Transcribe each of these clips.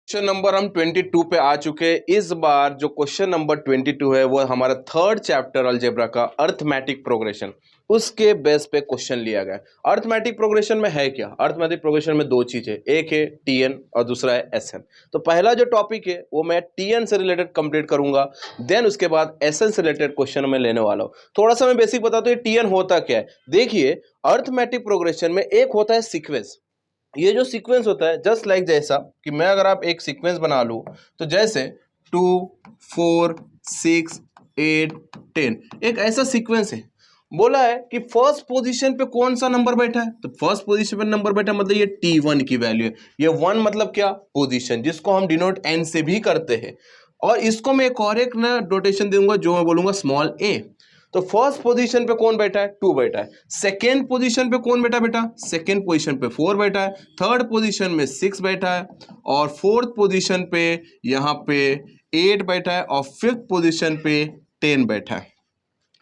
Question number हम 22 पे आ चुके हैं। इस बार जो क्वेश्चन नंबर 22 है वो हमारा थर्ड चैप्टर अलजेब्रा का अर्थमेटिक प्रोग्रेशन, उसके बेस पे क्वेश्चन लिया गया। अर्थमेटिक प्रोग्रेशन में है क्या? अर्थमेटिक प्रोग्रेशन में दो चीजें, एक है टीएन और दूसरा है एसएन। तो पहला जो टॉपिक है वो मैं टीएन से रिलेटेड कंप्लीट करूंगा, देन उसके बाद एसएन से रिलेटेड क्वेश्चन में लेने वाला हूं। थोड़ा सा मैं बेसिक बताता हूं टीएन होता क्या है। देखिए, अर्थमेटिक प्रोग्रेशन में एक होता है सीक्वेंस। ये जो सीक्वेंस होता है जस्ट लाइक जैसा कि मैं अगर आप एक सीक्वेंस बना लूं तो जैसे 2 4 6 8 10 एक ऐसा सीक्वेंस है। बोला है कि फर्स्ट पोजीशन पे कौन सा नंबर बैठा है, तो फर्स्ट पोजीशन पे नंबर बैठा मतलब ये T1 की वैल्यू है। ये 1 मतलब क्या? पोजीशन, जिसको हम डिनोट N से भी करते हैं। और इसको मैं एक और एक ना नोटेशन दूंगा जो मैं बोलूंगा स्मॉल a। तो फर्स्ट पोजीशन पे कौन बैठा है? 2 बैठा है। सेकेंड पोजीशन पे कौन बैठा बेटा? सेकेंड पोजीशन पे 4 बैठा है। थर्ड पोजीशन में 6 बैठा है और फोर्थ पोजीशन पे यहां पे 8 बैठा है और फिफ्थ पोजीशन पे 10 बैठा है।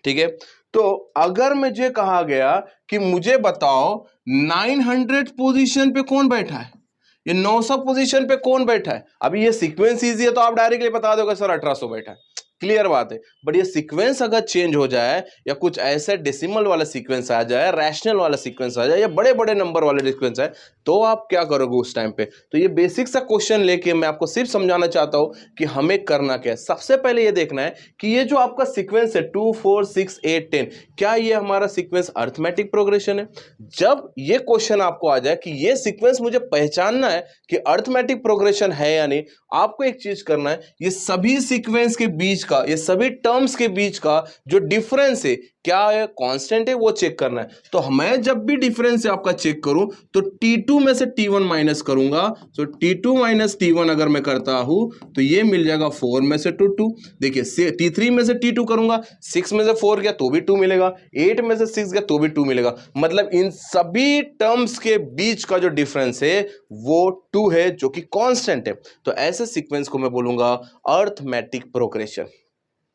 ठीक है, तो अगर मुझे कहा गया कि मुझे बताओ 900 पोजीशन पे कौन बैठा है, ये 900 पोजीशन पे कौन बैठा है। अभी ये सीक्वेंस इजी है तो आप डायरेक्टली बता दोगे सर 1800 बैठा है, क्लियर बात है। बट ये सीक्वेंस अगर चेंज हो जाए या कुछ ऐसे डेसिमल वाला सीक्वेंस आ जाए, रैशनल वाला सीक्वेंस आ जाए या बड़े बड़े नंबर वाले सीक्वेंस है, तो आप क्या करोगे उस टाइम पे। तो ये बेसिक सा क्वेश्चन लेके मैं आपको सिर्फ समझाना चाहता हूं कि हमें करना क्या है। सबसे पहले ये देखना है कि ये जो आपका सीक्वेंस है 2 4 6 8 10, क्या ये हमारा सीक्वेंस अर्थमेटिक प्रोग्रेशन है। जब ये क्वेश्चन आपको आ जाए कि ये सीक्वेंस मुझे पहचानना है कि अर्थमेटिक प्रोग्रेशन है या नहीं, आपको एक चीज करना है, ये सभी सीक्वेंस के बीच का, ये सभी टर्म्स के बीच का जो डिफरेंस है क्या है, कांस्टेंट है, वो चेक करना है। तो मैं जब भी डिफरेंस है आपका चेक करूं तो T2 में से T1 माइनस करूंगा। तो T2 माइनस T1 अगर मैं करता हूं तो ये मिल जाएगा 4 में से 2 देखिए T3 में से T2 करूंगा, 6 में से 4 गया तो भी 2 मिलेगा, 8 में से 6 गया तो भी 2 मिलेगा। मतलब इन सभी टर्म्स के बीच का जो डिफरेंस है वो 2 है, जो कि कांस्टेंट है। तो ऐसे सीक्वेंस को मैं बोलूंगा अर्थमेटिक प्रोग्रेशन।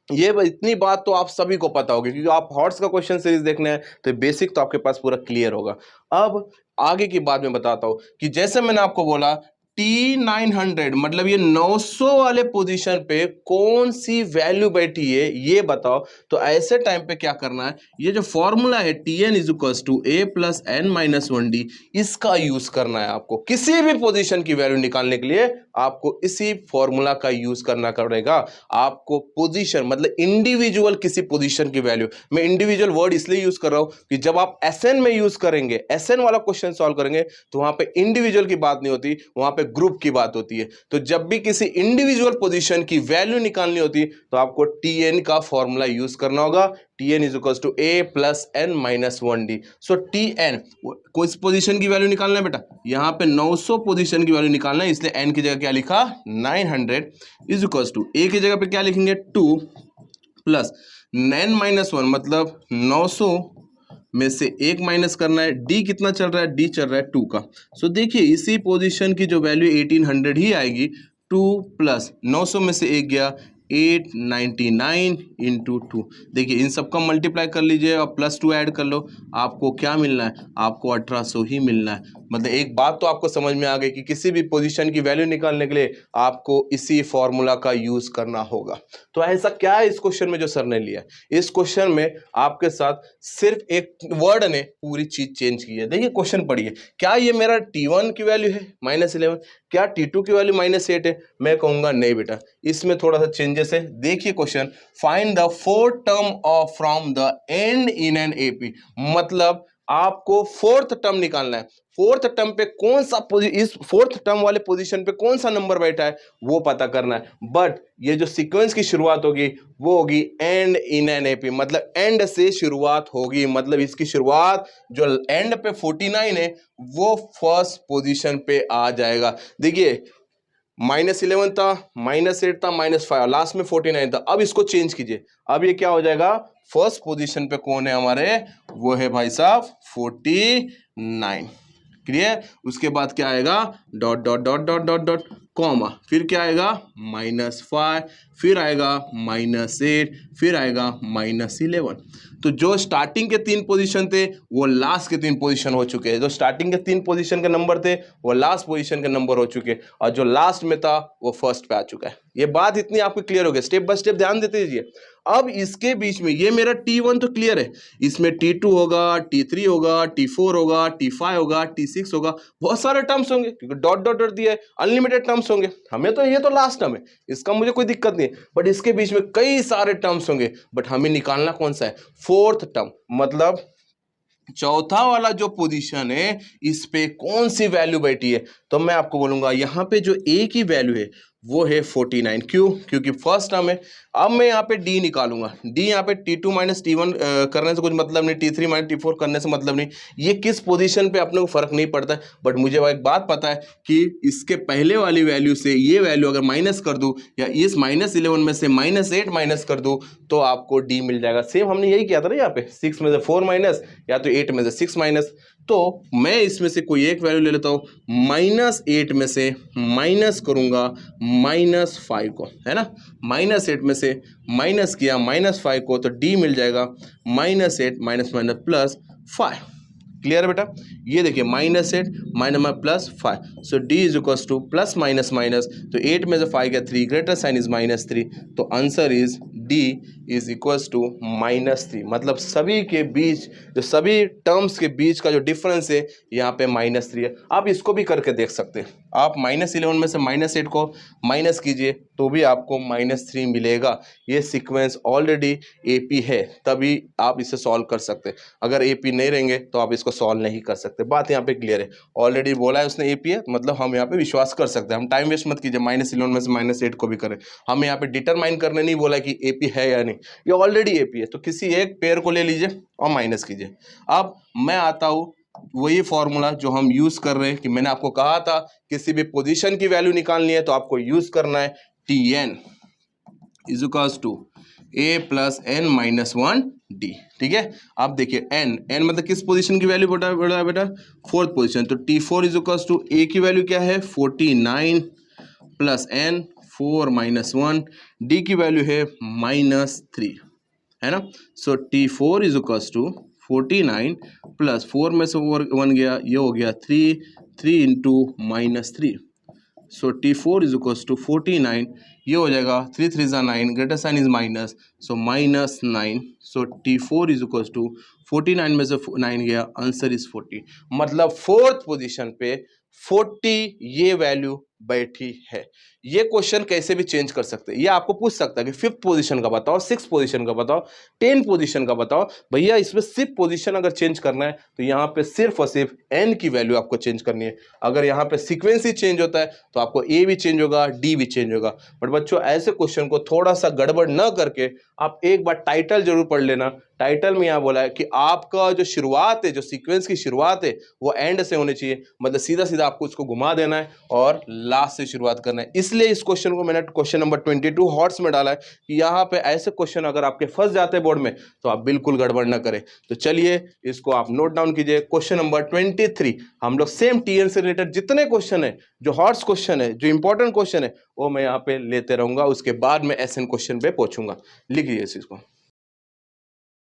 ये इतनी बात तो आप सभी को पता होगी क्योंकि आप हॉट्स का क्वेश्चन सीरीज देखने हैं तो बेसिक तो आपके पास पूरा क्लियर होगा। अब आगे की बात मैं बताता हूं कि जैसे मैंने आपको बोला T900 मतलब ये 900 वाले पोजीशन पे कौन सी वैल्यू बैठी है ये बताओ। तो ऐसे टाइम पे क्या करना है, ये जो फॉर्मूला है Tn is equals to a plus n minus 1d, इसका यूज करना है आपको। किसी भी पोजीशन की वैल्यू निकालने के लिए आपको इसी फॉर्मूला का यूज करना पड़ेगा। आपको पोजीशन मतलब इंडिविजुअल किसी पोजीशन की वैल्यू, मैं इंडिविजुअल वर्ड इसलिए यूज कर रहा हूं कि जब आप एसएन में यूज करेंगे, एसएन वाला क्वेश्चन सॉल्व करेंगे तो वहां पे इंडिविजुअल की बात नहीं होती, वहां पे ग्रुप की बात होती है। तो जब भी किसी इंडिविजुअल पोजीशन की वैल्यू निकालनी होती तो आपको टीएन का फॉर्मूला यूज करना होगा। Tn is equal to a plus n minus 1d। So Tn कोई पोजीशन की वैल्यू निकालना है बेटा, यहां पे 900 पोजीशन की वैल्यू निकालना है, इसलिए n की जगह क्या लिखा 900 इज इक्वल टू ए की जगह पे क्या लिखेंगे 2 प्लस n माइनस 1 मतलब 900 में से एक माइनस करना है। डी कितना चल रहा है? डी चल रहा है 2 का। सो देखिए इसी पोजीशन की जो वैल्यू 1800 ही आएगी। 2 प्लस 900 में से एक गया 899 इंटू 2। देखिए इन सबका मल्टीप्लाई कर लीजिए और प्लस 2 ऐड कर लो, आपको क्या मिलना है? आपको 1800 ही मिलना है। मतलब एक बात तो आपको समझ में आ गई कि किसी भी पोजीशन की वैल्यू निकालने के लिए आपको इसी फॉर्मूला का यूज करना होगा। तो ऐसा क्या है इस क्वेश्चन में जो सर ने लिया? इस क्वेश्चन में आपके साथ सिर्फ एक वर्ड ने पूरी चीज चेंज की है। देखिए क्वेश्चन पढ़िए, क्या ये मेरा T1 की वैल्यू है -11, क्या T2 की वैल्यू -8 है? मैं कहूंगा नहीं बेटा, इसमें थोड़ा सा चेंजेस है। देखिए question, find the fourth term of from the and in an AP, मतलब आपको फोर्थ टर्म निकालना है। फोर्थ टर्म पे कौन सा इस फोर्थ टर्म वाले पोजीशन पे कौन सा नंबर बैठा है वो पता करना है। बट ये जो सीक्वेंस की शुरुआत होगी वो होगी एंड इन एन एपी, मतलब एंड से शुरुआत होगी, मतलब इसकी शुरुआत जो एंड पे 49 है वो फर्स्ट पोजीशन पे आ जाएगा। देखिए -11 था, -8 था, -5, लास्ट में 49 था। अब इसको चेंज कीजिए, अब ये क्या हो जाएगा? फर्स्ट पोजीशन पे कौन है हमारे? वो है भाई साहब 49। क्लियर? उसके बाद क्या आएगा? Dot dot dot dot dot dot, comma फिर क्या आएगा -5, फिर आएगा -8, फिर आएगा -11। तो जो स्टार्टिंग के 3 पोजीशन थे वो लास्ट के 3 पोजीशन हो चुके हैं, जो स्टार्टिंग के 3 पोजीशन के नंबर थे वो लास्ट पोजीशन के नंबर हो चुके हैं, और जो लास्ट में था वो फर्स्ट पे आ चुका है। ये बात इतनी आपको क्लियर हो गई, स्टेप बाय स्टेप ध्यान देते रहिए। अब इसके बीच में ये मेरा T1 तो क्लियर है, इसमें T2 होगा, T3 होगा, T4 होगा, T5 होगा, T6 होगा, बहुत सारे टर्म्स होंगे क्योंकि डॉट डॉट डॉट दिया है, अनलिमिटेड टर्म्स होंगे। हमें तो ये तो लास्ट टर्म है, इसका मुझे कोई दिक्कत नहीं है, बट इसके बीच में कई सारे टर्म्स होंगे, बट हमें निकालना कौन सा है, फोर्थ टर्म, मतलब चौथा वाला जो पोजीशन है इस पे कौन सी वैल्यू बैठी है। तो मैं आपको बोलूंगा यहाँ पे जो ए की वैल्यू है वो है 49। क्यों? क्योंकि फर्स्ट टर्म है। अब मैं यहाँ पे डी निकालूंगा, डी यहाँ पे T2 माइनस T1 करने से कुछ मतलब नहीं, T3 माइनस T4 करने से मतलब नहीं, ये किस पोजीशन पे अपने को फर्क नहीं पड़ता है, बट मुझे वो एक बात पता है कि इसके पहले वाली वैल्यू से ये वैल्यू अगर माइनस कर दूं या इस -11 में से -8 माइनस कर दूं तो आपको डी मिल जाएगा। सेम हमने यही किया था ना, यहाँ पे 6 में से 4 माइनस या तो 8 में से 6 माइनस। तो मैं इसमें से कोई एक वैल्यू ले लेता हूँ, -8 में से माइनस करूंगा -5 को, है ना, -8 में से माइनस किया -5 को, तो डी मिल जाएगा -8 माइनस माइनस +5। क्लियर है बेटा? ये देखिए -8 minus +5, so D is equal two plus minus minus, तो 8 में से 5 गया 3, ग्रेटर साइन इज -3, तो answer is d is equal to -3। मतलब सभी के बीच, जो सभी टर्म्स के बीच का जो डिफरेंस है यहाँ पे -3 है। आप इसको भी करके देख सकते हैं, आप -11 में से -8 को माइनस कीजिए तो भी आपको -3 मिलेगा। ये सीक्वेंस ऑलरेडी एपी है, तभी आप इसे सॉल्व कर सकते हैं। अगर एपी नहीं रहेंगे तो आप इसको सॉल्व नहीं कर सकते। बात यहाँ पे क्लियर है, ऑलरेडी बोला है उसने एपी है, मतलब हम यहाँ पे विश्वास कर सकते हैं। हम टाइम वेस्ट मत कीजिए, -11 में से -8 को भी करें। हमें यहाँ पे डिटरमाइन करने नहीं बोला कि एपी है या नहीं, ये ऑलरेडी एपी है, तो किसी एक पेयर को ले लीजिए और माइनस कीजिए। अब मैं आता हूँ वही फॉर्मूला जो हम यूज कर रहे हैं, कि मैंने आपको कहा था किसी भी पोजीशन की वैल्यू निकालनी है तो आपको यूज करना है Tn is equals to a plus n minus 1 d। ठीक है, अब देखिए n मतलब किस पोजीशन की वैल्यू बोला बेटा, फोर्थ पोजीशन। तो T4 is equals to a की वैल्यू क्या है 49 प्लस n 4 माइनस 1, d की वैल्यू है -3, है ना। So T4 is equals to 49 plus 4 में से 1 गया, ये हो गया 3 into -3, so T4 is equals to 49, ये हो जाएगा 3 3 ज़ा 9, greater sign is minus, so -9, so T4 is equals to 49 में से 9 गया, आंसर इज 40। मतलब फोर्थ पोजीशन पे 40 ये वैल्यू बैठी है। ये क्वेश्चन कैसे भी चेंज कर सकते हैं, ये आपको पूछ सकता है कि 5th पोजीशन का बताओ, 6th पोजीशन का बताओ, 10th पोजीशन का बताओ। भैया इसमें सिर्फ पोजीशन अगर चेंज करना है तो यहाँ पे सिर्फ और सिर्फ n की वैल्यू आपको चेंज करनी है। अगर यहाँ पे सीक्वेंस ही चेंज होता है तो आपको a भी चेंज होगा, d भी चेंज होगा। बट बच्चों ऐसे क्वेश्चन को थोड़ा सा गड़बड़ न करके आप एक बार टाइटल जरूर पढ़ लेना। टाइटल में यहाँ बोला है कि आपका जो शुरुआत है, जो सीक्वेंस की शुरुआत है वो एंड से होनी चाहिए, मतलब सीधा सीधा आपको उसको घुमा देना है और लास्ट से शुरुआत करना है। इसलिए इस क्वेश्चन को मैंने क्वेश्चन नंबर 22 हॉट्स में डाला है कि यहाँ पे ऐसे क्वेश्चन अगर आपके फंस जाते हैं बोर्ड में तो आप बिल्कुल गड़बड़ ना करें। तो चलिए इसको आप नोट डाउन कीजिए। क्वेश्चन नंबर 23 हम लोग सेम टीएन से रिलेटेड जितने क्वेश्चन है, जो हॉट्स क्वेश्चन है, जो इंपॉर्टेंट क्वेश्चन है, वो मैं यहाँ पे लेते रहूंगा। उसके बाद में एसएन क्वेश्चन पे पहुंचूंगा। लिख लीजिए इस चीज को।